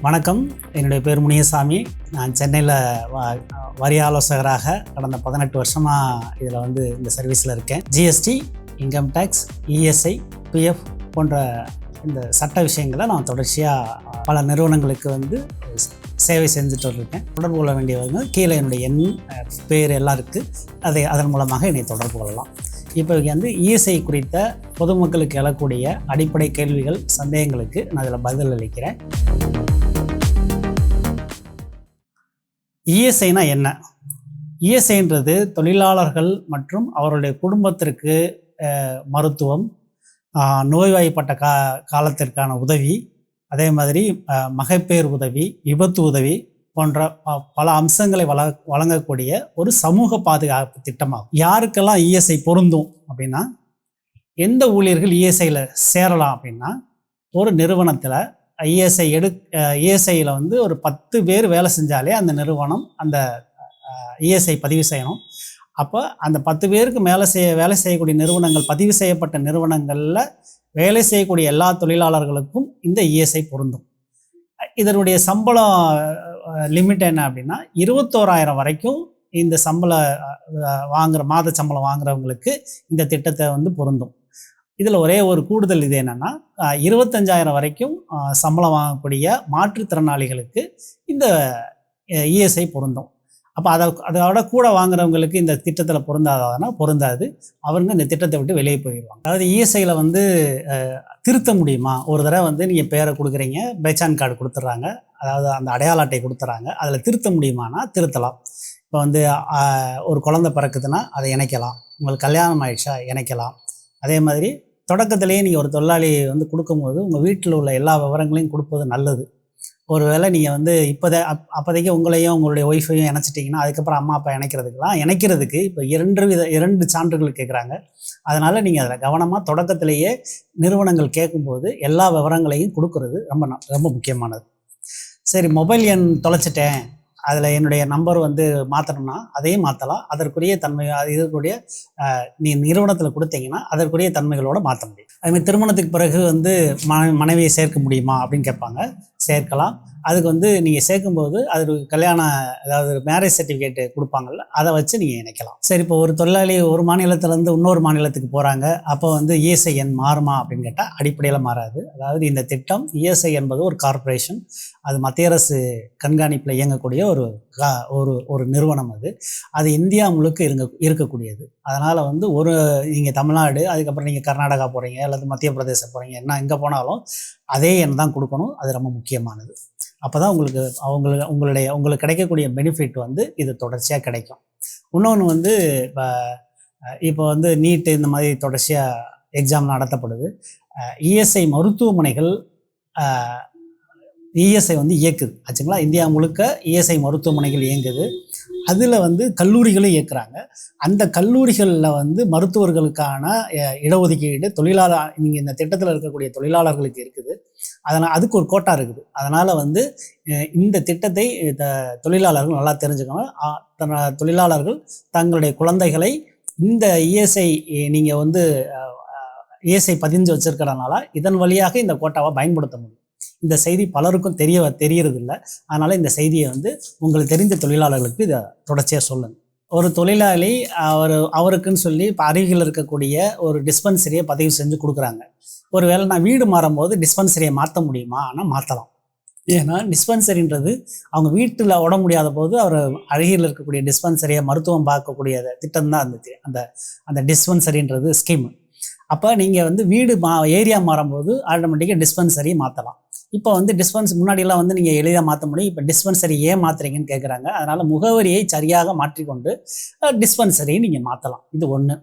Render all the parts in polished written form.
வணக்கம். என்னுடைய பேர் முனியசாமி. நான் சென்னையில் வரி ஆலோசகராக கடந்த 18 வருஷமாக இதில் இந்த சர்வீஸில் இருக்கேன். GST, income tax, ESI, PF போன்ற இந்த சட்ட விஷயங்களை நான் தொடர்ச்சியாக பல நிறுவனங்களுக்கு சேவை செஞ்சுட்டு இருக்கேன். தொடர்பு கொள்ள வேண்டியவங்க கீழே என்னுடைய எண், பேர் எல்லாம் இருக்குது. அதன் மூலமாக என்னை தொடர்பு கொள்ளலாம். இப்போ இஎஸ்ஐ குறித்த பொதுமக்களுக்கு எழக்கூடிய அடிப்படை கேள்விகள், சந்தேகங்களுக்கு நான் அதில் பதில் அளிக்கிறேன். இஎஸ்ஐனா என்ன? இஎஸ்ஐன்றது தொழிலாளர்கள் மற்றும் அவருடைய குடும்பத்திற்கு மருத்துவம், நோய்வாய்ப்பட்ட காலத்திற்கான உதவி, அதே மாதிரி மகப்பேறு உதவி, விபத்து உதவி போன்ற பல அம்சங்களை வழங்கக்கூடிய ஒரு சமூக பாதுகாப்பு திட்டமாகும். யாருக்கெல்லாம் இஎஸ்ஐ பொருந்தும் அப்படின்னா, எந்த ஊழியர்கள் இஎஸ்ஐயில் சேரலாம் அப்படின்னா, ஒரு நிறுவனத்தில் இஎஸ்ஐயில் ஒரு 10 பேர் வேலை செஞ்சாலே அந்த நிறுவனம் அந்த இஎஸ்ஐ பதிவு செய்யணும். அப்போ அந்த 10 பேருக்கு வேலை செய்யக்கூடிய நிறுவனங்கள், பதிவு செய்யப்பட்ட நிறுவனங்களில் வேலை செய்யக்கூடிய எல்லா தொழிலாளர்களுக்கும் இந்த இஎஸ்ஐ பொருந்தும். இதனுடைய சம்பளம் லிமிட் என்ன அப்படின்னா, 21,000 வரைக்கும் இந்த மாத சம்பளம் வாங்குறவங்களுக்கு இந்த திட்டத்தை பொருந்தும். இதில் ஒரே ஒரு கூடுதல் இது என்னென்னா, 25,000 வரைக்கும் சம்பளம் வாங்கக்கூடிய மாற்றுத்திறனாளிகளுக்கு இந்த இஎஸ்ஐ பொருந்தும். அப்போ அதோட கூட வாங்குறவங்களுக்கு இந்த திட்டத்தில் பொருந்தாது. அவங்க இந்த திட்டத்தை விட்டு வெளியே போயிடுவாங்க. அதாவது இஎஸ்ஐயில் திருத்த முடியுமா? ஒரு தடவை நீங்கள் பேரை கொடுக்குறீங்க, பேச்சான் கார்டு கொடுத்துட்றாங்க, அதாவது அந்த அடையாள அட்டை கொடுத்துட்றாங்க. அதில் திருத்த முடியுமானா திருத்தலாம். இப்போ ஒரு குழந்தை பிறக்குதுன்னா அதை இணைக்கலாம். உங்களுக்கு கல்யாணம் ஆயிடுச்சா இணைக்கலாம். அதே மாதிரி தொடக்கத்திலேயே நீங்கள் ஒரு தொழிலாளி கொடுக்கும்போது உங்கள் வீட்டில் உள்ள எல்லா விவரங்களையும் கொடுப்பது நல்லது. ஒருவேளை நீங்கள் அப்போதைக்கு உங்களையும் உங்களுடைய ஒய்ஃபையும் இணைச்சிட்டிங்கன்னா, அதுக்கப்புறம் அம்மா அப்பா இணைக்கிறதுக்கு இப்போ 2 சான்றுகள் கேட்குறாங்க. அதனால் நீங்கள் அதில் கவனமாக தொடக்கத்திலேயே நிறுவனங்கள் கேட்கும்போது எல்லா விவரங்களையும் கொடுக்கறது ரொம்ப முக்கியமானது. சரி, மொபைல் எண் தொலைச்சிட்டேன், அதில் என்னுடைய நம்பர் மாற்றணும்னா அதையும் மாற்றலாம். அதற்குரிய தன்மை இதற்குரிய நிறுவனத்தில் கொடுத்தீங்கன்னா அதற்குரிய தன்மைகளோடு மாற்ற முடியும். அதுமாதிரி திருமணத்துக்கு பிறகு மனைவியை சேர்க்க முடியுமா அப்படின்னு கேட்பாங்க. சேர்க்கலாம். அதுக்கு நீங்கள் சேர்க்கும்போது அது அதாவது மேரேஜ் சர்டிஃபிகேட்டு கொடுப்பாங்கள்ல, அதை வச்சு நீங்கள் இணைக்கலாம். சரி, இப்போ ஒரு தொழிலாளி ஒரு மாநிலத்திலேருந்து இன்னொரு மாநிலத்துக்கு போகிறாங்க. அப்போ இஎஸ்ஐ எண் மாறுமா அப்படின்னு கேட்டால் அடிப்படையில் மாறாது. அதாவது இந்த திட்டம் இஎஸ்ஐ என்பது ஒரு கார்ப்பரேஷன். அது மத்திய அரசு கண்காணிப்பில் இயங்கக்கூடிய ஒரு நிறுவனம். அது இந்தியா முழுக்க இருக்கக்கூடியது. அதனால் நீங்கள் தமிழ்நாடு, அதுக்கப்புறம் நீங்கள் கர்நாடகா போகிறீங்க அல்லது மத்திய பிரதேசம் போகிறீங்க, எங்கே போனாலும் அதே எண் தான் கொடுக்கணும். அது ரொம்ப முக்கியமானது. அப்போ தான் உங்களுக்கு கிடைக்கக்கூடிய பெனிஃபிட் இது தொடர்ச்சியாக கிடைக்கும். இன்னொன்று இப்போ நீட்டு இந்த மாதிரி தொடர்ச்சியாக எக்ஸாம் நடத்தப்படுது. இஎஸ்ஐ மருத்துவமனைகள் இஎஸ்ஐ இயக்குது ஆச்சுங்களா. இந்தியா முழுக்க இஎஸ்ஐ மருத்துவமனைகள் இயங்குது. அதில் கல்லூரிகளும் இயக்குறாங்க. அந்த கல்லூரிகளில் மருத்துவர்களுக்கான இடஒதுக்கீடு நீங்கள் இந்த திட்டத்தில் இருக்கக்கூடிய தொழிலாளர்களுக்கு இருக்குது. அதுக்கு ஒரு கோட்டா இருக்குது. அதனால் இந்த திட்டத்தை தொழிலாளர்கள் நல்லா தெரிஞ்சுக்கணும். தொழிலாளர்கள் தங்களுடைய குழந்தைகளை இந்த இஎஸ்ஐ நீங்கள் இஎஸ்ஐ பதிஞ்சு வச்சிருக்கிறதுனால இதன் வழியாக இந்த கோட்டாவை பயன்படுத்த முடியும். இந்த செய்தி பலருக்கும் தெரியறதில்லை. அதனால் இந்த செய்தியை உங்களுக்கு தெரிந்த தொழிலாளர்களுக்கு இதை தொடர்ச்சியாக சொல்லுங்கள். ஒரு தொழிலாளி அவருக்குன்னு சொல்லி இப்போ அருகில் இருக்கக்கூடிய ஒரு டிஸ்பென்சரியை பதிவு செஞ்சு கொடுக்குறாங்க. ஒருவேளை நான் வீடு மாறும்போது டிஸ்பென்சரியை மாற்ற முடியுமா? ஆனால் மாற்றலாம். ஏன்னா டிஸ்பென்சரின்றது அவங்க வீட்டில் உட முடியாத போது அவர் அருகில் இருக்கக்கூடிய டிஸ்பென்சரியை மருத்துவம் பார்க்கக்கூடிய திட்டம் தான் அந்த டிஸ்பென்சரின்றது ஸ்கீம். அப்போ நீங்கள் வீடு ஏரியா மாறும்போது ஆட்டோமேட்டிக்காக டிஸ்பென்சரி மாற்றலாம். இப்போ முன்னாடியெல்லாம் நீங்கள் எளிதாக மாற்ற முடியும். இப்போ டிஸ்பென்சரி ஏன் மாற்றுறீங்கன்னு கேட்குறாங்க. அதனால் முகவரியை சரியாக மாற்றிக்கொண்டு டிஸ்பென்சரியை நீங்கள் மாற்றலாம். இது ஒன்று.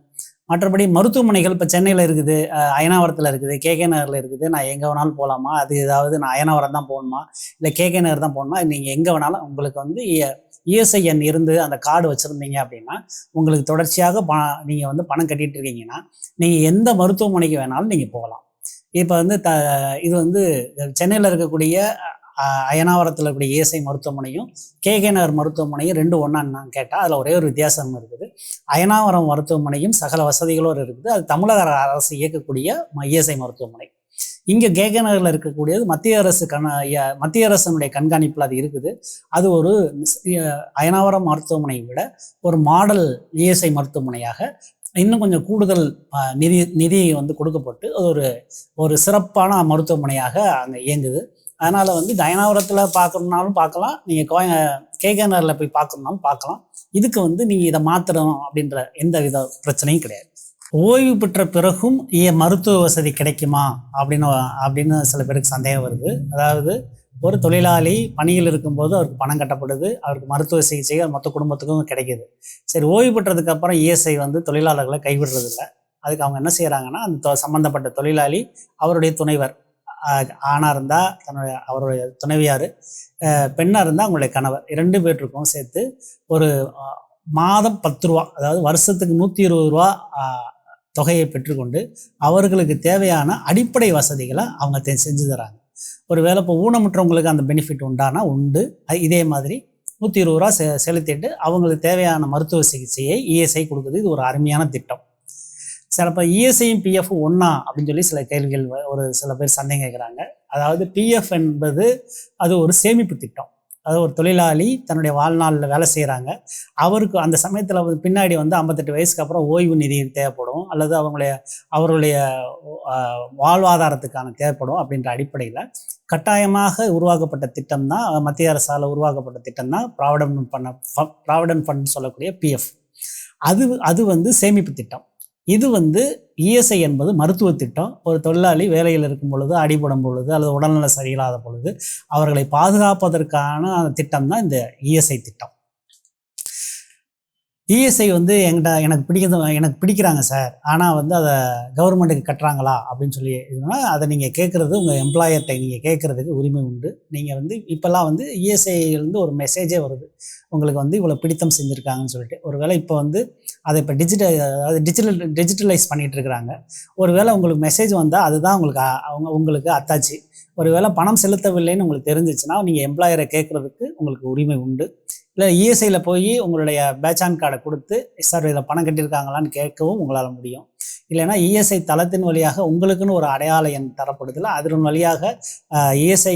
மற்றபடி மருத்துவமனைகள் இப்போ சென்னையில் இருக்குது, அயனாவரத்தில் இருக்குது, கேகே நகரில் இருக்குது. நான் எங்கே வேணாலும் போகலாமா? அது ஏதாவது நான் அயனாவரம் தான் போகணுமா, இல்லை கேகே நகர் தான் போகணுமா? நீங்கள் எங்கே வேணாலும் உங்களுக்கு இஎஸ்ஐ எண் இருந்து அந்த கார்டு வச்சுருந்தீங்க அப்படின்னா, உங்களுக்கு தொடர்ச்சியாக நீங்கள் பணம் கட்டிகிட்டு இருக்கீங்கன்னா நீங்கள் எந்த மருத்துவமனைக்கு வேணாலும் நீங்கள் போகலாம். இப்போ இது சென்னையில் இருக்கக்கூடிய அயனாவரத்தில் இருக்கக்கூடிய இஎஸ்ஐ மருத்துவமனையும் கேகே நகர் மருத்துவமனையும் 2 ஒன்றான்னு கேட்டால் அதில் ஒரே ஒரு வித்தியாசம் இருக்குது. அயனாவரம் மருத்துவமனையும் சகல வசதிகளோடு இருக்குது. அது தமிழக அரசு இயக்கக்கூடிய இஎஸ்ஐ மருத்துவமனை. இங்கே கேகே நகரில் இருக்கக்கூடியது மத்திய அரசனுடைய கண்காணிப்பில் அது இருக்குது. அது ஒரு அயனாவரம் மருத்துவமனையை விட ஒரு மாடல் இஎஸ்ஐ மருத்துவமனையாக இன்னும் கொஞ்சம் கூடுதல் நிதி வந்து கொடுக்கப்பட்டு ஒரு சிறப்பான மருத்துவமனையாக அங்கே இயங்குது. அதனால் வந்து அயனாவரத்தில் பார்க்கணுன்னாலும் பார்க்கலாம், நீங்கள் கேகே நகரில் போய் பார்க்கணுன்னாலும் பார்க்கலாம். இதுக்கு வந்து நீங்கள் இதை மாற்றணும் அப்படின்ற எந்த வித பிரச்சனையும் கிடையாது. ஓய்வு பெற்ற பிறகும் மருத்துவ வசதி கிடைக்குமா அப்படின்னு சில பேருக்கு சந்தேகம் வருது. அதாவது ஒரு தொழிலாளி பணியில் இருக்கும்போது அவருக்கு பணம் கட்டப்படுது, அவருக்கு மருத்துவ சிகிச்சைகள் மொத்த குடும்பத்துக்கும் கிடைக்கிது. சரி, ஓய்வு பெற்றதுக்கு அப்புறம் இஎஸ்ஐ வந்து தொழிலாளர்களை கைவிடுறதில்லை. அதுக்கு அவங்க என்ன செய்கிறாங்கன்னா, அந்த சம்மந்தப்பட்ட தொழிலாளி அவருடைய துணைவர், ஆணாக இருந்தால் அவருடைய துணைவியார், பெண்ணாக இருந்தால் அவங்களுடைய கணவர், 2 பேருக்கும் சேர்த்து ஒரு மாதம் 10 ரூபா, அதாவது வருஷத்துக்கு 120 ரூபா தொகையை பெற்றுக்கொண்டு அவர்களுக்கு தேவையான அடிப்படை வசதிகளை அவங்க செஞ்சு தராங்க. ஒரு வேளை இப்போ ஊனமுற்றவங்களுக்கு அந்த பெனிஃபிட் உண்டு. இதே மாதிரி 120 ரூபா செலுத்திட்டு அவங்களுக்கு தேவையான மருத்துவ சிகிச்சையை இஎஸ்ஐ கொடுக்குது. இது ஒரு அருமையான திட்டம். சிலப்போ இஎஸ்ஐயும் பிஎஃப் ஒன்றா அப்படின்னு சொல்லி சில கேள்விகள் சில பேர் சந்தேகம் கேட்குறாங்க. அதாவது பிஎஃப் என்பது அது ஒரு சேமிப்பு திட்டம். அதாவது ஒரு தொழிலாளி தன்னுடைய வாழ்நாளில் வேலை செய்கிறாங்க, அவருக்கு அந்த சமயத்தில் பின்னாடி வந்து 58 வயசுக்கு அப்புறம் ஓய்வு நிதி தேவைப்படும், அல்லது அவருடைய வாழ்வாதாரத்துக்கான தேவைப்படும். அப்படின்ற அடிப்படையில் கட்டாயமாக உருவாக்கப்பட்ட திட்டம் தான், மத்திய அரசால் உருவாக்கப்பட்ட திட்டம் தான் ப்ராவிடன்ட் ஃபண்ட் சொல்லக்கூடிய பிஎஃப். அது வந்து சேமிப்பு திட்டம். இது வந்து இஎஸ்ஐ என்பது மருத்துவ திட்டம். ஒரு தொழிலாளி வேலையில் இருக்கும் பொழுது, அடிபடும் பொழுது, அல்லது உடல்நல சரியில்லாத பொழுது அவர்களை பாதுகாப்பதற்கான திட்டம் தான் இந்த இஎஸ்ஐ திட்டம். இஎஸ்ஐ வந்து எனக்கு பிடிக்கிறாங்க சார், ஆனால் வந்து அதை கவர்மெண்ட்டுக்கு கட்டுறாங்களா அப்படின்னு சொல்லி அதை நீங்கள் கேட்குறது உங்கள் எம்ப்ளாயர்கிட்ட நீங்கள் கேட்குறதுக்கு உரிமை உண்டு. நீங்கள் வந்து இப்போல்லாம் வந்து இஎஸ்ஐலேருந்து ஒரு மெசேஜே வருது, உங்களுக்கு வந்து இவ்வளோ பிடித்தம் செஞ்சுருக்காங்கன்னு சொல்லிட்டு. ஒருவேளை இப்போ வந்து அதை இப்போ டிஜிட்டலைஸ் பண்ணிகிட்டு இருக்கிறாங்க. ஒருவேளை உங்களுக்கு மெசேஜ் வந்தால் அதுதான் உங்களுக்கு அத்தாச்சி. ஒருவேளை பணம் செலுத்தவில்லைன்னு உங்களுக்கு தெரிஞ்சிச்சுன்னா நீங்கள் எம்ப்ளாயரை கேட்குறதுக்கு உங்களுக்கு உரிமை உண்டு. இல்லை இஎஸ்ஐயில் போய் உங்களுடைய பேட்ச் ஆன் கார்டை கொடுத்து, சார் இதில் பணம் கட்டியிருக்காங்களான்னு கேட்கவும் உங்களால் முடியும். இல்லைன்னா இஎஸ்ஐ தளத்தின் வழியாக உங்களுக்குன்னு ஒரு அடையாள எண் தரப்படுதில்ல, அதன் வழியாக இஎஸ்ஐ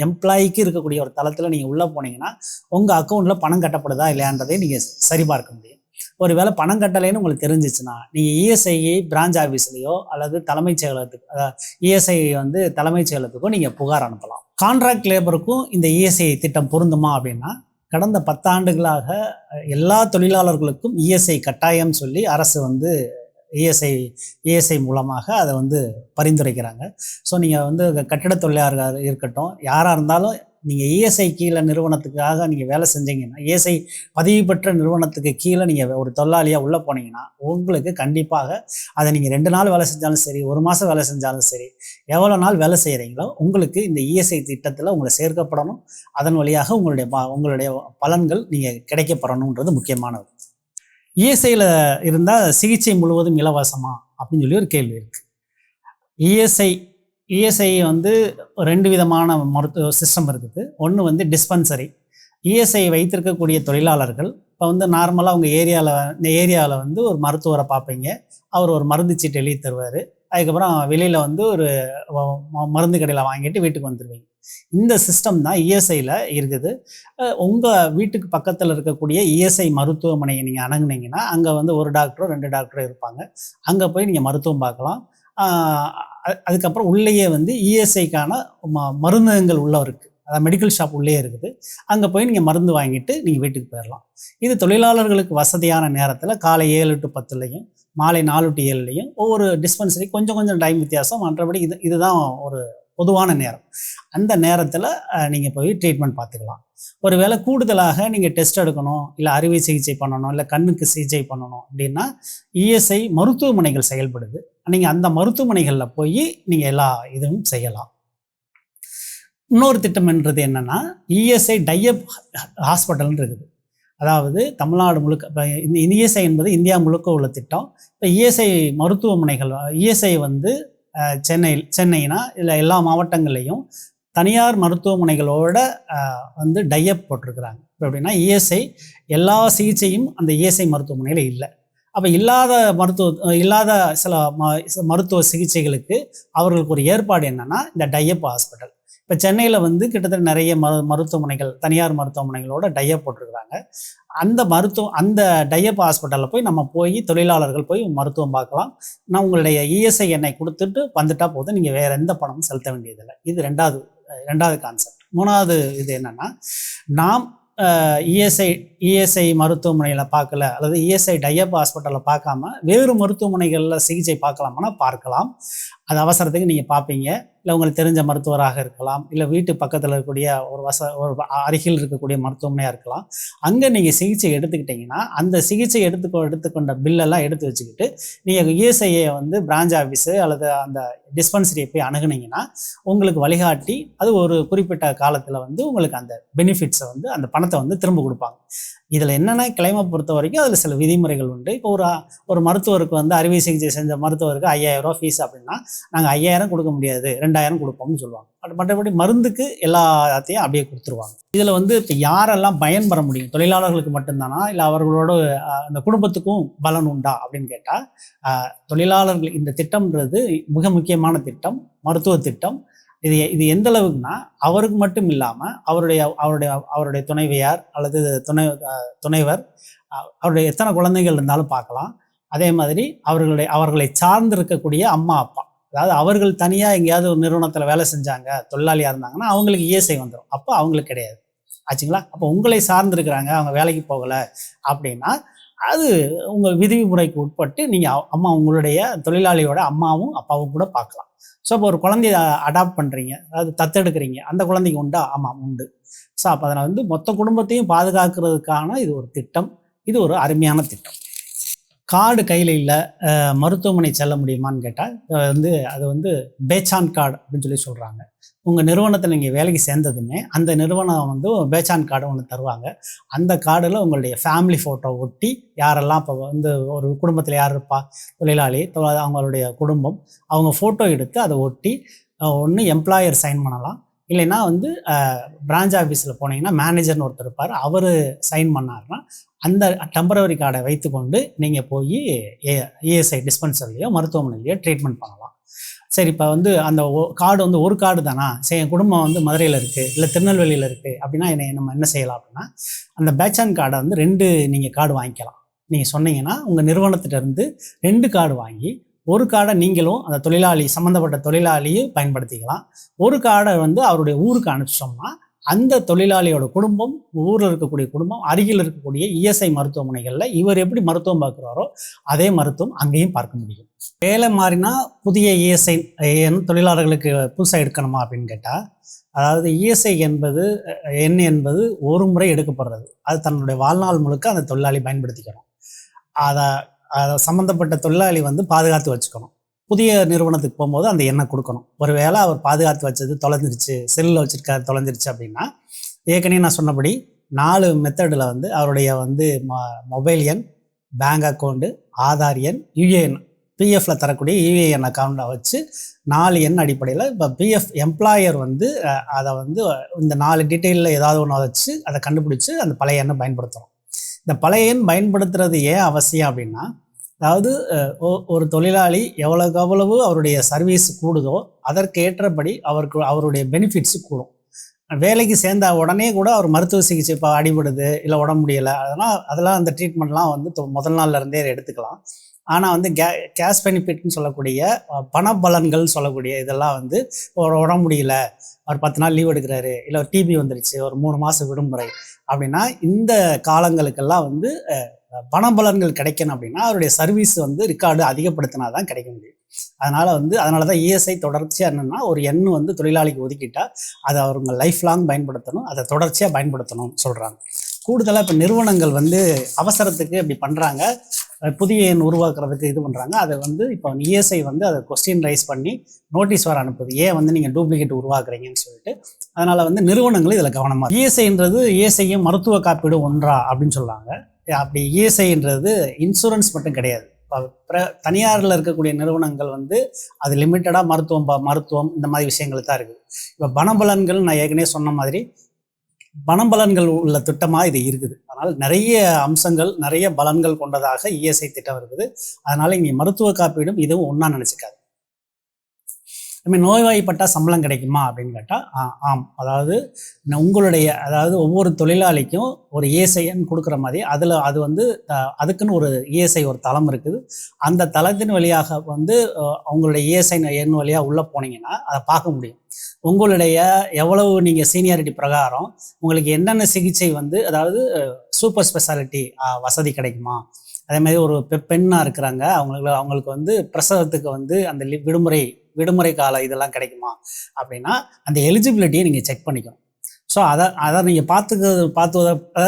எம்ப்ளாய்க்கு இருக்கக்கூடிய ஒரு தளத்தில் நீங்கள் உள்ளே போனீங்கன்னா உங்கள் அக்கௌண்ட்டில் பணம் கட்டப்படுதா இல்லையான்றதை நீங்கள் சரிபார்க்க முடியும். ஒரு வேளை பணம் கட்டலைன்னு உங்களுக்கு தெரிஞ்சிச்சுன்னா நீங்கள் இஎஸ்ஐ பிரான்ச் ஆஃபீஸ்லேயோ அல்லது தலைமைச் செயலகத்துக்கு, இஎஸ்ஐ வந்து தலைமைச் செயலகத்துக்கோ நீங்கள் புகார் அனுப்பலாம். கான்ட்ராக்ட் லேபருக்கும் இந்த இஎஸ்ஐ திட்டம் பொருந்துமா அப்படின்னா, கடந்த 10 ஆண்டுகளாக எல்லா தொழிலாளர்களுக்கும் இஎஸ்ஐ கட்டாயம் சொல்லி அரசு வந்து இஎஸ்ஐ மூலமாக அதை வந்து பரிந்துரைக்கிறாங்க. ஸோ நீங்கள் வந்து கட்டிட தொழிலாளர்கள் இருக்கட்டும், யாராக இருந்தாலும் நீங்கள் இஎஸ்ஐ கீழே நிறுவனத்துக்காக நீங்கள் வேலை செஞ்சீங்கன்னா, இஎஸ்ஐ பதிவு பெற்ற நிறுவனத்துக்கு கீழே நீங்கள் ஒரு தொழிலாளியாக உள்ளே போனீங்கன்னா உங்களுக்கு கண்டிப்பாக அதை நீங்கள் 2 நாள் வேலை செஞ்சாலும் சரி, 1 மாதம் வேலை செஞ்சாலும் சரி, எவ்வளோ நாள் வேலை செய்கிறீங்களோ உங்களுக்கு இந்த இஎஸ்ஐ திட்டத்தில் உங்களை சேர்க்கப்படணும். அதன் வழியாக உங்களுடைய பலன்கள் நீங்கள் கிடைக்கப்படணுன்றது முக்கியமானது. இஎஸ்ஐயில் இருந்தால் சிகிச்சை முழுவதும் இலவசமா அப்படின்னு சொல்லி ஒரு கேள்வி இருக்குது. இஎஸ்ஐ வந்து 2 விதமான மருத்துவ சிஸ்டம் இருக்குது. ஒன்று வந்து டிஸ்பென்சரி. இஎஸ்ஐ வைத்திருக்கக்கூடிய தொழிலாளர்கள் இப்போ வந்து நார்மலாக உங்கள் ஏரியாவில் வந்து ஒரு மருத்துவரை பார்ப்பீங்க, அவர் ஒரு மருந்து சீட்டு எழுதி தருவார். அதுக்கப்புறம் வெளியில் வந்து ஒரு மருந்து கடையில் வாங்கிட்டு வீட்டுக்கு வந்துடுவீங்க. இந்த சிஸ்டம் தான் இஎஸ்ஐயில் இருக்குது. உங்கள் வீட்டுக்கு பக்கத்தில் இருக்கக்கூடிய இஎஸ்ஐ மருத்துவமனையை நீங்கள் அணுகுனீங்கன்னா அங்கே வந்து 1 டாக்டரோ 2 டாக்டரோ இருப்பாங்க. அங்கே போய் நீங்கள் மருத்துவம் பார்க்கலாம். அதுக்கப்புறம் உள்ளேயே வந்து இஎஸ்ஐக்கான மருந்தகங்கள் உள்ள இருக்குது, அதாவது மெடிக்கல் ஷாப் உள்ளே இருக்குது. அங்கே போய் நீங்கள் மருந்து வாங்கிட்டு நீங்கள் வீட்டுக்கு போயிடலாம். இது தொழிலாளர்களுக்கு வசதியான நேரத்தில் காலை 7 to 10லையும் மாலை 4 to 7லையும் ஒவ்வொரு டிஸ்பென்சரி கொஞ்சம் டைம் வித்தியாசம். மற்றபடி இதுதான் ஒரு பொதுவான நேரம். அந்த நேரத்தில் நீங்கள் போய் ட்ரீட்மெண்ட் பார்த்துக்கலாம். ஒரு வேளை கூடுதலாக நீங்கள் டெஸ்ட் எடுக்கணும், இல்லை அறுவை சிகிச்சை பண்ணணும், இல்லை கண்ணுக்கு சிகிச்சை பண்ணணும் அப்படின்னா இஎஸ்ஐ மருத்துவமனைகள் செயல்படுது. நீங்கள் அந்த மருத்துவமனைகளில் போய் நீங்கள் எல்லா இதுவும் செய்யலாம். இன்னொரு திட்டம்ன்றது என்னென்னா, இஎஸ்ஐ டைஅப் ஹாஸ்பிட்டல்னு இருக்குது. அதாவது தமிழ்நாடு முழுக்க, இப்போ இந்த இஎஸ்ஐ என்பது இந்தியா முழுக்க உள்ள திட்டம். இப்போ இஎஸ்ஐ மருத்துவமனைகள், இஎஸ்ஐ வந்து சென்னைனா இல்லை எல்லா மாவட்டங்கள்லேயும் தனியார் மருத்துவமனைகளோட வந்து டைஅப் போட்டிருக்கிறாங்க. இப்போ எப்படின்னா, இஎஸ்ஐ எல்லா சிகிச்சையும் அந்த இஎஸ்ஐ மருத்துவமனையில் இல்லை. அப்போ இல்லாத சில மருத்துவ சிகிச்சைகளுக்கு அவர்களுக்கு ஒரு ஏற்பாடு என்னன்னா இந்த டையப் ஹாஸ்பிட்டல். இப்போ சென்னையில் வந்து கிட்டத்தட்ட நிறைய மருத்துவமனைகள், தனியார் மருத்துவமனைகளோட டையப் போட்டிருக்கிறாங்க. அந்த டையப் ஹாஸ்பிட்டலில் போய் தொழிலாளர்கள் போய் மருத்துவம் பார்க்கலாம். நான் உங்களுடைய இஎஸ்ஐ எண்ணை கொடுத்துட்டு வந்துட்டா போதும், நீங்கள் வேற எந்த பணமும் செலுத்த வேண்டியதில்லை. இது ரெண்டாவது கான்செப்ட். மூணாவது இது என்னன்னா, நாம் இஎஸ்ஐ மருத்துவமனையில் பார்க்கல, அல்லது இஎஸ்ஐ டையப் ஹாஸ்பிட்டலில் பார்க்காம வேறு மருத்துவமனைகளில் சிகிச்சை பார்க்கலாமான்னா பார்க்கலாம். அது அவசரத்துக்கு நீங்கள் பார்ப்பீங்க. இல்லை உங்களுக்கு தெரிஞ்ச மருத்துவராக இருக்கலாம், இல்லை வீட்டு பக்கத்தில் இருக்கக்கூடிய ஒரு அருகில் இருக்கக்கூடிய மருத்துவமனையாக இருக்கலாம். அங்கே நீங்கள் சிகிச்சை எடுத்துக்கிட்டிங்கன்னா அந்த சிகிச்சை எடுத்துக்கொண்ட பில்லெல்லாம் எடுத்து வச்சுக்கிட்டு நீங்கள் இஎஸ்ஐயை வந்து பிரான்ச் ஆஃபீஸு அல்லது அந்த டிஸ்பென்சரியை போய் அணுகுனீங்கன்னா உங்களுக்கு வழிகாட்டி அது ஒரு குறிப்பிட்ட காலத்தில் வந்து உங்களுக்கு அந்த பெனிஃபிட்ஸை வந்து அந்த பணத்தை வந்து திரும்ப கொடுப்பாங்க. இதில் என்னென்னா, கிளைமை பொறுத்த வரைக்கும் அதில் சில விதிமுறைகள் உண்டு. இப்போ ஒரு மருத்துவருக்கு வந்து அறுவை சிகிச்சை செஞ்ச மருத்துவருக்கு 5000 ரூபா ஃபீஸ் அப்படின்னா நாங்கள் 5000 கொடுக்க முடியாது, 2000 கொடுப்போம்னு சொல்லுவாங்க. மற்றபடி மருந்துக்கு எல்லாத்தையும் அப்படியே கொடுத்துருவாங்க. இதில் வந்து இப்போ யாரெல்லாம் பயன்பெற முடியும்? தொழிலாளர்களுக்கு மட்டும்தானா, இல்லை அவர்களோட அந்த குடும்பத்துக்கும் பலன் உண்டா அப்படின்னு கேட்டால், தொழிலாளர்கள் இந்த திட்டம்ன்றது மிக முக்கியமான திட்டம், மருத்துவ திட்டம். இது எந்த அளவுக்குன்னா, அவருக்கு மட்டும் இல்லாமல் அவருடைய துணைவியார் அல்லது துணைவர், அவருடைய எத்தனை குழந்தைகள் இருந்தாலும் பார்க்கலாம். அதே மாதிரி அவர்களை சார்ந்து இருக்கக்கூடிய அம்மா அப்பா, அதாவது அவர்கள் தனியாக எங்கேயாவது ஒரு நிறுவனத்தில் வேலை செஞ்சாங்க, தொழிலாளியாக இருந்தாங்கன்னா அவங்களுக்கு இஎஸ்ஐ வந்துடும். அப்போ அவங்களுக்கு கிடையாது. ஆச்சுங்களா? அப்போ உங்களை சார்ந்திருக்கிறாங்க, அவங்க வேலைக்கு போகலை அப்படின்னா அது உங்கள் விதிமுறைக்கு உட்பட்டு நீங்கள் உங்களுடைய தொழிலாளியோட அம்மாவும் அப்பாவும் கூட பார்க்கலாம். ஸோ இப்போ ஒரு குழந்தைய அடாப்ட் பண்ணுறீங்க, அதாவது தத்தெடுக்கிறீங்க, அந்த குழந்தைக்கு உண்டா? ஆமாம், உண்டு. ஸோ அப்போ அதனால் வந்து மொத்த குடும்பத்தையும் பாதுகாக்கிறதுக்கான இது ஒரு திட்டம். இது ஒரு அருமையான திட்டம். கார்டு கையில் இல்லை, மருத்துவமனை செல்ல முடியுமான்னு கேட்டால் அது வந்து பேச்சான் கார்டு அப்படின்னு சொல்லி சொல்கிறாங்க. உங்கள் நிறுவனத்தில் நீங்கள் வேலைக்கு சேர்ந்ததுமே அந்த நிறுவனம் வந்து ஒரு பேச்சான் கார்டு ஒன்று தருவாங்க. அந்த கார்டில் உங்களுடைய ஃபேமிலி ஃபோட்டோ ஒட்டி, யாரெல்லாம் இப்போ வந்து ஒரு குடும்பத்தில் யார் இருப்பா, தொழிலாளி, அவங்களுடைய குடும்பம், அவங்க ஃபோட்டோ எடுத்து அதை ஒட்டி ஒன்று எம்ப்ளாயர் சைன் பண்ணலாம். இல்லைன்னா வந்து பிரான்ச் ஆஃபீஸில் போனீங்கன்னா மேனேஜர்னு ஒருத்தர் இருப்பார், அவர் சைன் பண்ணாருன்னா அந்த டெம்பரவரி கார்டை வைத்துக்கொண்டு நீங்கள் போய் இஎஸ்ஐ டிஸ்பென்சர்லையோ மருத்துவமனையிலையோ ட்ரீட்மெண்ட் பண்ணலாம். சரி, இப்போ வந்து அந்த கார்டு வந்து ஒரு கார்டு தானா, சரி என் குடும்பம் வந்து மதுரையில் இருக்குது இல்லை திருநெல்வேலியில் இருக்குது அப்படின்னா நம்ம என்ன செய்யலாம் அப்படின்னா, அந்த பேச்சான் கார்டை வந்து 2 நீங்கள் கார்டு வாங்கிக்கலாம். நீங்கள் சொன்னீங்கன்னா உங்கள் நிறுவனத்திட்டருந்து 2 கார்டு வாங்கி, ஒரு கார்டை நீங்களும் அந்த சம்மந்தப்பட்ட தொழிலாளியும் பயன்படுத்திக்கலாம். ஒரு கார்டை வந்து அவருடைய ஊருக்கு அனுப்பிச்சோம்னா அந்த தொழிலாளியோட குடும்பம், ஊரில் இருக்கக்கூடிய குடும்பம், அருகில் இருக்கக்கூடிய இஎஸ்ஐ மருத்துவமனைகளில் இவர் எப்படி மருத்துவம் பார்க்குறாரோ அதே மருத்துவம் அங்கேயும் பார்க்க முடியும். வேலை மாறினா புதிய இஎஸ்ஐ தொழிலாளர்களுக்கு புதுசாக எடுக்கணுமா அப்படின்னு கேட்டால், அதாவது இஎஸ்ஐ என்பது ஒரு முறை எடுக்கப்படுறது. அது தன்னுடைய வாழ்நாள் முழுக்க அந்த தொழிலாளி பயன்படுத்திக்கணும். அதை சம்மந்தப்பட்ட தொழிலாளி வந்து பாதுகாத்து வச்சுக்கணும். புதிய நிறுவனத்துக்கு போகும்போது அந்த எண்ணை கொடுக்கணும். ஒரு வேளை அவர் பாதுகாத்து வச்சது தொலைஞ்சிருச்சு, செல்லில் வச்சுருக்காரு தொலைஞ்சிருச்சு அப்படின்னா, ஏற்கனவே நான் சொன்னபடி 4 மெத்தடில் வந்து அவருடைய வந்து மொபைல் எண், பேங்க் அக்கௌண்ட்டு, ஆதார் எண், யுஏஎன், பிஎஃப்பில் தரக்கூடிய யுஏஎன் அக்கௌண்ட்டை வச்சு 4 எண் அடிப்படையில் இப்போ பிஎஃப் எம்ப்ளாயர் வந்து அதை வந்து இந்த 4 டீட்டெயிலில் ஏதாவது ஒன்று வச்சு அதை கண்டுபிடிச்சி அந்த பழைய எண்ணை பயன்படுத்தணும். இந்த பழைய எண் பயன்படுத்துறது ஏன் அவசியம் அப்படின்னா, அதாவது ஒரு தொழிலாளி எவ்வளவு அவருடைய சர்வீஸ் கூடுதோ அதற்கேற்றபடி அவருடைய பெனிஃபிட்ஸு கூடும். வேலைக்கு சேர்ந்த உடனே கூட அவர் மருத்துவ சிகிச்சை இப்போ அடிபடுது, இல்லை உடம்பு முடியலை, அதெல்லாம் அந்த ட்ரீட்மெண்ட்லாம் வந்து முதல் நாள்ல இருந்தே எடுத்துக்கலாம். ஆனால் வந்து கேஷ் பெனிஃபிட்னு சொல்லக்கூடிய பணபலன்கள் சொல்லக்கூடிய இதெல்லாம் வந்து ஒரு உடம்பு முடியல, அவர் 10 நாள் லீவ் எடுக்கிறாரு, இல்லை ஒரு டிபி வந்துருச்சு, ஒரு 3 மாதம் விடுமுறை அப்படின்னா, இந்த காலங்களுக்கெல்லாம் வந்து பணபலன்கள் கிடைக்கணும் அப்படின்னா அவருடைய சர்வீஸ் வந்து ரெக்கார்டு அதிகப்படுத்தினா தான் கிடைக்க முடியும். அதனால தான் இஎஸ்ஐ தொடர்ச்சியாக என்னென்னா, ஒரு எண் வந்து தொழிலாளிக்கு ஒதுக்கிட்டா அதை அவங்க லைஃப் லாங் பயன்படுத்தணும், அதை தொடர்ச்சியாக பயன்படுத்தணும்னு சொல்கிறாங்க. கூடுதலாக இப்போ நிறுவனங்கள் வந்து அவசரத்துக்கு அப்படி பண்ணுறாங்க, புதிய எண் உருவாக்குறதுக்கு இது பண்ணுறாங்க. அதை வந்து இப்போ இஎஸ்ஐ வந்து அதை கொஸ்டின் ரைஸ் பண்ணி நோட்டீஸ் வர அனுப்புது, ஏன் வந்து நீங்கள் டூப்ளிகேட் உருவாக்குறீங்கன்னு சொல்லிட்டு. அதனால் வந்து நிறுவனங்கள் இதில் கவனமாக, இஎஸ்ஐயும் மருத்துவ காப்பீடு ஒன்றா அப்படின்னு சொல்கிறாங்க. அப்படி இஎஸ்ஐன்றது இன்சூரன்ஸ் மட்டும் கிடையாது. தனியாரில் இருக்கக்கூடிய நிறுவனங்கள் வந்து அது லிமிட்டடாக மருத்துவம் இந்த மாதிரி விஷயங்கள் தான் இருக்குது. இப்போ பணபலன்கள் நான் ஏற்கனவே சொன்ன மாதிரி பணபலன்கள் உள்ள திட்டமாக இது இருக்குது. அதனால் நிறைய அம்சங்கள், நிறைய பலன்கள் கொண்டதாக இஎஸ்ஐ திட்டம் இருக்குது. அதனால் இங்கே மருத்துவ காப்பீடும் இதுவும் ஒன்றா நினச்சிக்காது. நோய்வாய்ப்பட்டால் சம்பளம் கிடைக்குமா அப்படின்னு கேட்டால் ஆம். அதாவது அதாவது ஒவ்வொரு தொழிலாளிக்கும் ஒரு இஎஸ்ஐன்னு கொடுக்குற மாதிரி அது வந்து அதுக்குன்னு ஒரு இஎஸ்ஐ ஒரு தளம் இருக்குது. அந்த தளத்தின் வழியாக வந்து உங்களுடைய இஎஸ்ஐ எண் வழியாக உள்ளே போனீங்கன்னா அதை பார்க்க முடியும். உங்களுடைய எவ்வளவு நீங்கள் சீனியாரிட்டி பிரகாரம் உங்களுக்கு என்னென்ன சிகிச்சை வந்து, அதாவது சூப்பர் ஸ்பெஷாலிட்டி வசதி கிடைக்குமா, அதே மாதிரி ஒரு பெண்ணாக இருக்கிறாங்க அவங்களுக்கு வந்து பிரசவத்துக்கு வந்து அந்த விடுமுறை கால இதெல்லாம் கிடைக்குமா அப்படின்னா அந்த எலிஜிபிலிட்டியை நீங்கள் செக் பண்ணிக்கணும். ஸோ அதை நீங்கள் பார்த்து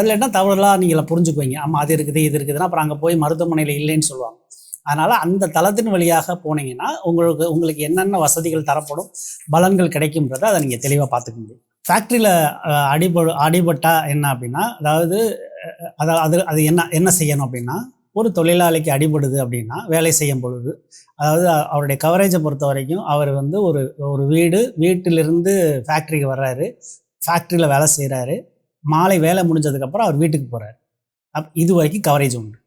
இல்லைன்னா தவறுலாம் நீங்கள் புரிஞ்சுக்குவீங்க. ஆமாம், அது இருக்குது இது இருக்குதுன்னா அப்புறம் அங்கே போய் மருத்துவமனையில் இல்லைன்னு சொல்லுவாங்க. அதனால் அந்த தளத்தின் வழியாக போனீங்கன்னா உங்களுக்கு என்னென்ன வசதிகள் தரப்படும், பலன்கள் கிடைக்கும்ன்றதை அதை நீங்கள் தெளிவாக பார்த்துக்க முடியும். ஃபேக்ட்ரியில் அடிபட்டால் என்ன அப்படின்னா, அதாவது அது என்ன செய்யணும் அப்படின்னா, ஒரு தொழிலாளிக்கு அடிபடுது அப்படின்னா வேலை செய்யும் பொழுது, அதாவது அவருடைய கவரேஜை பொறுத்த வரைக்கும் அவர் வந்து ஒரு வீட்டிலிருந்து ஃபேக்ட்ரிக்கு வர்றாரு, ஃபேக்ட்ரியில் வேலை செய்கிறாரு, மாலை வேலை முடிஞ்சதுக்கப்புறம் அவர் வீட்டுக்கு போகிறார். இது வரைக்கும் கவரேஜ் உண்டு.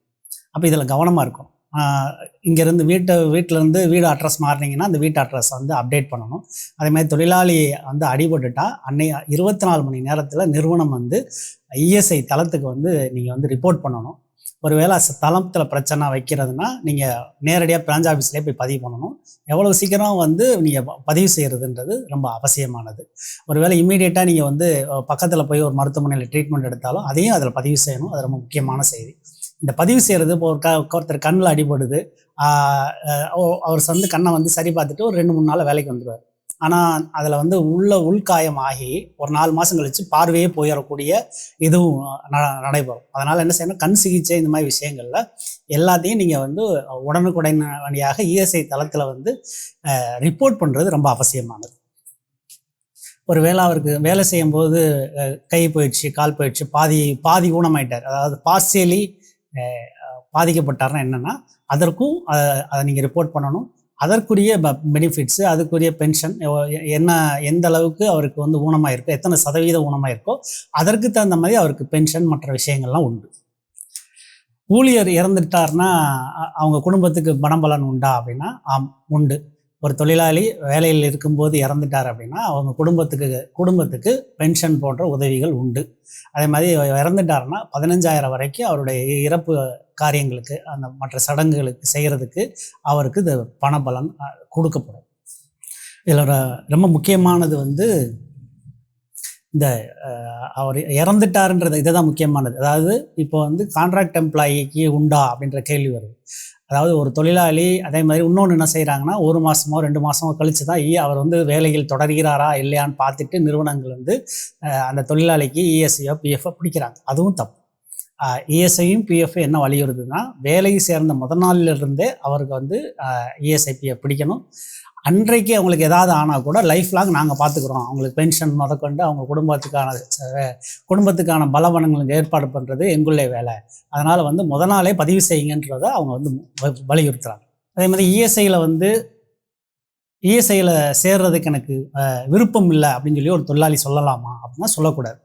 அப்போ இதில் கவனமாக இருக்கும். இங்கேருந்து வீட்டிலேருந்து வீடு அட்ரஸ் மாறினீங்கன்னா அந்த வீட்டு அட்ரஸ் வந்து அப்டேட் பண்ணணும். அதேமாதிரி தொழிலாளி வந்து அடிபட்டுட்டால் 24 மணி நேரத்தில் நிறுவனம் வந்து இஎஸ்ஐ தளத்துக்கு வந்து நீங்கள் வந்து ரிப்போர்ட் பண்ணணும். ஒருவேளை தளத்தில் பிரச்சனை வைக்கிறதுனா நீங்கள் நேரடியாக பிரான்ச் ஆஃபீஸ்லேயே போய் பதிவு பண்ணணும். எவ்வளோ சீக்கிரம் வந்து நீங்கள் பதிவு செய்கிறதுன்றது ரொம்ப அவசியமானது. ஒருவேளை இம்மீடியட்டாக நீங்கள் வந்து பக்கத்தில் போய் ஒரு மருத்துவமனையில் ட்ரீட்மெண்ட் எடுத்தாலும் அதையும் அதில் பதிவு செய்யணும். அது ரொம்ப முக்கியமான செய்தி. இந்த பதிவு செய்கிறது, இப்போ ஒருத்தர் கண்ணில் அடிபடுது, அவர் வந்து கண்ணை வந்து சரி பார்த்துட்டு ஒரு 2-3 நாள் வேலைக்கு வந்துடுவார். ஆனால் அதில் வந்து உள்காயம் ஆகி ஒரு 4 மாதம் கழித்து பார்வையே போயிடக்கூடிய இதுவும் நடைபெறும். அதனால் என்ன செய்யணும், கண் சிகிச்சை இந்த மாதிரி விஷயங்களில் எல்லாத்தையும் நீங்கள் வந்து உடனுக்குடனடியாக இஎஸ்ஐ தளத்தில் வந்து ரிப்போர்ட் பண்ணுறது ரொம்ப அவசியமானது. ஒரு அவருக்கு வேலை செய்யும்போது கை போயிடுச்சு, கால் போயிடுச்சு, பாதி ஊனமாயிட்டார், அதாவது பார்சியலி பாதிக்கப்பட்டார்னா என்னென்னா அதற்கும் அதை நீங்கள் ரிப்போர்ட் பண்ணணும். அதற்குரிய பெனிஃபிட்ஸு, அதுக்குரிய பென்ஷன் எந்த அளவுக்கு அவருக்கு வந்து ஊனமாக இருக்கோ, எத்தனை சதவீதம் ஊனமாக இருக்கோ அதற்கு தகுந்த மாதிரி அவருக்கு பென்ஷன் மற்ற விஷயங்கள்லாம் உண்டு. ஊழியர் இறந்துட்டார்னா அவங்க குடும்பத்துக்கு பணபலன் உண்டா அப்படின்னா ஆம், உண்டு. ஒரு தொழிலாளி வேலையில் இருக்கும்போது இறந்துட்டார் அப்படின்னா அவங்க குடும்பத்துக்கு பென்ஷன் போன்ற உதவிகள் உண்டு. அதே மாதிரி இறந்துட்டாருன்னா 15,000 வரைக்கும் அவருடைய இறப்பு காரியங்களுக்கு, அந்த மற்ற சடங்குகளுக்கு செய்கிறதுக்கு அவருக்கு இது பணபலன் கொடுக்கப்படும். இதில் ரொம்ப முக்கியமானது வந்து இந்த அவர் இறந்துட்டாருன்றது இதை தான் முக்கியமானது. அதாவது இப்போ வந்து கான்ட்ராக்ட் எம்ப்ளாயிக்கு உண்டா அப்படின்ற கேள்வி வருது. அதாவது ஒரு தொழிலாளி அதே மாதிரி இன்னொன்று என்ன செய்கிறாங்கன்னா 1 மாதமோ 2 மாதமோ கழித்து தான் அவர் வந்து வேலையில் தொடர்கிறாரா இல்லையான்னு பார்த்துட்டு நிறுவனங்கள் வந்து அந்த தொழிலாளிக்கு இஎஸ்ஐயோ பிஎஃப்ஓ பிடிக்கிறாங்க. அதுவும் தப்பு. இஎஸ்ஐயும் பிஎஃப் என்ன வலியுறுத்துதுன்னா, வேலையை சேர்ந்த முதல் நாளிலிருந்தே அவருக்கு வந்து இஎஸ்ஐ பிஎஃப் பிடிக்கணும். அன்றைக்கு அவங்களுக்கு ஏதாவது ஆனால் கூட லைஃப் லாங் நாங்கள் பார்த்துக்குறோம், அவங்களுக்கு பென்ஷன் முதற்கொண்டு அவங்க குடும்பத்துக்கான பலவனங்களுக்கு ஏற்பாடு பண்ணுறது எங்களுடைய வேலை. அதனால் வந்து முதல் நாளே பதிவு செய்யுங்கன்றதை அவங்க வந்து வலியுறுத்துகிறாங்க. அதே மாதிரி இஎஸ்ஐயில் சேர்றதுக்கு எனக்கு விருப்பம் இல்லை அப்படின்னு சொல்லி ஒரு தொழிலாளி சொல்லலாமா அப்படின்னா சொல்லக்கூடாது.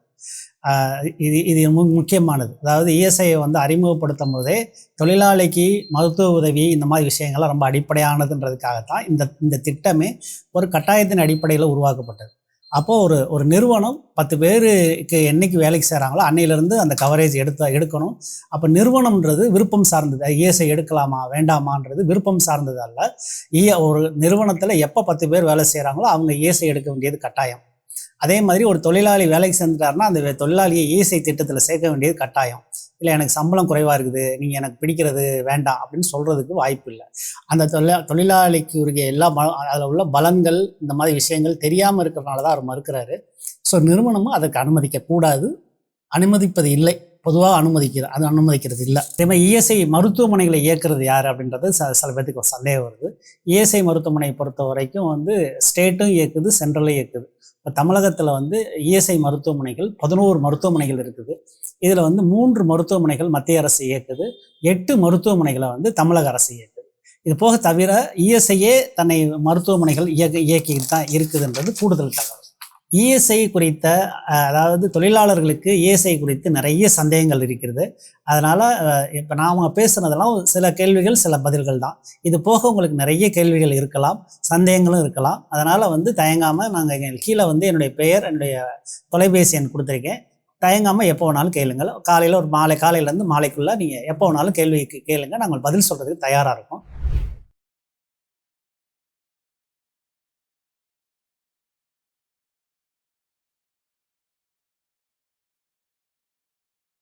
இது முக்கியமானது. அதாவது இஎஸ்ஐயை வந்து அறிமுகப்படுத்தும் போதே தொழிலாளிக்கு மருத்துவ உதவி இந்த மாதிரி விஷயங்கள்லாம் ரொம்ப அடிப்படையானதுன்றதுக்காகத்தான் இந்த திட்டமே ஒரு கட்டாயத்தின் அடிப்படையில் உருவாக்கப்பட்டது. அப்போது ஒரு நிறுவனம் 10 பேருக்கு என்னைக்கு வேலைக்கு செய்கிறாங்களோ அன்னையிலேருந்து அந்த கவரேஜ் எடுக்கணும். அப்போ நிறுவனம்ன்றது விருப்பம் சார்ந்தது. இஎஸ்ஐ எடுக்கலாமா வேண்டாமான்றது விருப்பம் சார்ந்தது அல்ல. ஒரு நிறுவனத்தில் எப்போ 10 பேர் வேலை செய்கிறாங்களோ அவங்க இஎஸ்ஐ எடுக்க வேண்டியது கட்டாயம். அதே மாதிரி ஒரு தொழிலாளி வேலைக்கு சேர்ந்துட்டாருன்னா அந்த தொழிலாளியை இஎஸ்ஐ திட்டத்தில் சேர்க்க வேண்டியது கட்டாயம். இல்லை எனக்கு சம்பளம் குறைவாக இருக்குது, நீங்கள் எனக்கு பிடிக்கிறது வேண்டாம் அப்படின்னு சொல்கிறதுக்கு வாய்ப்பு இல்லை. அந்த தொழிலாளிக்கு உரிய எல்லா அதில் உள்ள பலன்கள் இந்த மாதிரி விஷயங்கள் தெரியாமல் இருக்கிறனால தான் அவர் மறுக்கிறாரு. ஸோ நிறுவனமும் அதற்கு அனுமதிக்கக்கூடாது, அனுமதிப்பது இல்லை. பொதுவாக அனுமதிக்கிறது இல்லை. அதே மாதிரி இஎஸ்ஐ மருத்துவமனைகளை இயக்குறது யார் அப்படின்றது சில பேருக்கு ஒரு சந்தேகம் வருது. இஎஸ்ஐ மருத்துவமனையை பொறுத்த வரைக்கும் வந்து ஸ்டேட்டும் இயக்குது, சென்ட்ரலும் இயக்குது. இப்போ தமிழகத்தில் வந்து இஎஸ்ஐ மருத்துவமனைகள் 11 மருத்துவமனைகள் இருக்குது. இதில் வந்து 3 மருத்துவமனைகள் மத்திய அரசு இயக்குது, 8 மருத்துவமனைகளை வந்து தமிழக அரசு இயக்குது. இது போக தவிர இஎஸ்ஐயே தன்னை மருத்துவமனைகள் இயக்கிட்டு தான் இருக்குதுன்றது கூடுதல் தகவல். இஎஸ்ஐ குறித்த அதாவது தொழிலாளர்களுக்கு இஎஸ்ஐ குறித்து நிறைய சந்தேகங்கள் இருக்கிறது. அதனால் இப்போ நாம் பேசுனதெல்லாம் சில கேள்விகள், சில பதில்கள் தான். இது போக உங்களுக்கு நிறைய கேள்விகள் இருக்கலாம், சந்தேகங்களும் இருக்கலாம். அதனால் தயங்காமல் நாங்கள் கீழே என்னுடைய பெயர், என்னுடைய தொலைபேசி எண் கொடுத்துருக்கேன். தயங்காமல் எப்போ வேணாலும் கேளுங்கள். காலையில் ஒரு காலையிலேருந்து மாலைக்குள்ளே நீங்கள் எப்போ வேணாலும் கேள்விக்கு கேளுங்க. நாங்கள் பதில் சொல்கிறதுக்கு தயாராக இருக்கோம்.